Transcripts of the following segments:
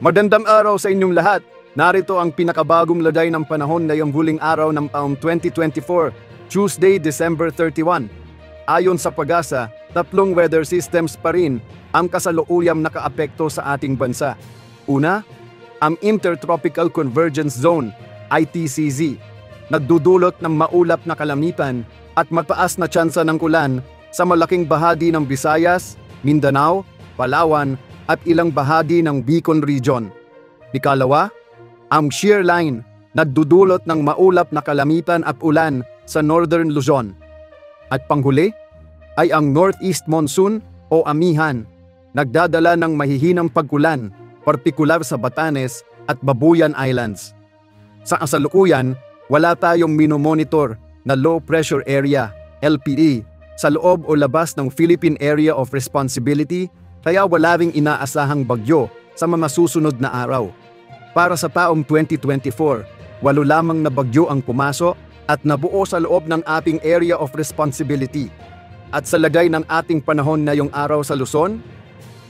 Magandang araw sa inyong lahat. Narito ang pinakabagong lagay ng panahon ngayong huling araw ng taong 2024, Tuesday, December 31. Ayon sa Pag-asa, 3 weather systems pa rin ang kasalukuyang nakaapekto sa ating bansa. Una, ang Intertropical Convergence Zone, ITCZ, nagdudulot ng maulap na kalamitan at mataas na tsansa ng ulan sa malaking bahagi ng Visayas, Mindanao, Palawan, at ilang bahagi ng Bicol Region. Ikalawa, ang shear line nagdudulot ng maulap na kalamitan at ulan sa Northern Luzon. At panghuli ay ang Northeast Monsoon o Amihan, nagdadala ng mahihinang pag-ulan, partikular sa Batanes at Babuyan Islands. Sa kasalukuyan, wala tayong minomonitor na low pressure area, LPE, sa loob o labas ng Philippine Area of Responsibility, kaya wala ring inaasahang bagyo sa mga susunod na araw. Para sa taong 2024, 8 lamang na bagyo ang pumasok at nabuo sa loob ng ating Area of Responsibility. At sa lagay ng ating panahon ngayong araw sa Luzon,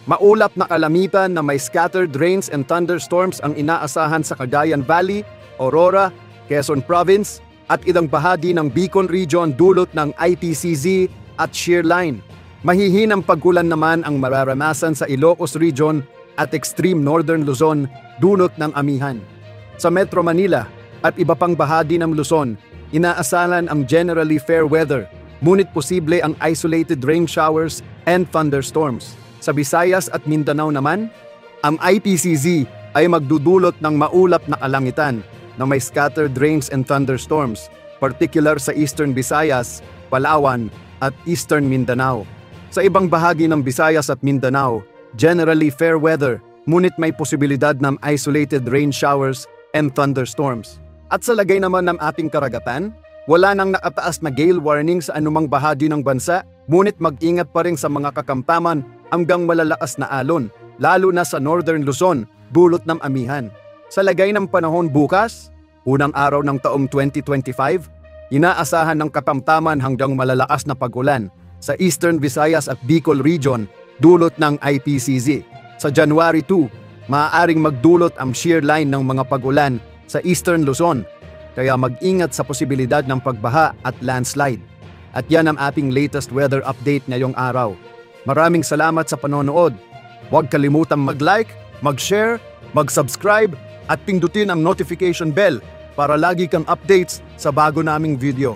maulap na kalamitan na may scattered rains and thunderstorms ang inaasahan sa Cagayan Valley, Aurora, Quezon Province at ilang bahagi ng Bicol Region dulot ng ITCZ at shear line. Mahihinang pag-ulan naman ang mararanasan sa Ilocos Region at extreme northern Luzon dulot ng amihan. Sa Metro Manila at iba pang bahagi ng Luzon, inaasahan ang generally fair weather, ngunit posible ang isolated rain showers and thunderstorms. Sa Visayas at Mindanao naman, ang ITCZ ay magdudulot ng maulap na kalangitan na may scattered rains and thunderstorms, particular sa Eastern Visayas, Palawan at Eastern Mindanao. Sa ibang bahagi ng Visayas at Mindanao, generally fair weather, ngunit may posibilidad ng isolated rain showers and thunderstorms. At sa lagay naman ng ating karagatan, wala nang nakataas na gale warning sa anumang bahagi ng bansa, ngunit mag-ingat pa rin sa mga kakamtaman hanggang malalakas na alon, lalo na sa Northern Luzon, dulot ng amihan. Sa lagay ng panahon bukas, unang araw ng taong 2025, inaasahan ng katamtaman hanggang malalakas na pag-ulan sa Eastern Visayas at Bicol Region dulot ng ITCZ. Sa January 2, maaaring magdulot ang shear line ng mga pag-ulan sa Eastern Luzon, kaya mag-ingat sa posibilidad ng pagbaha at landslide. At yan ang ating latest weather update ngayong araw. Maraming salamat sa panonood. Huwag kalimutang mag-like, mag-share, mag-subscribe at pindutin ang notification bell para lagi kang updates sa bago naming video.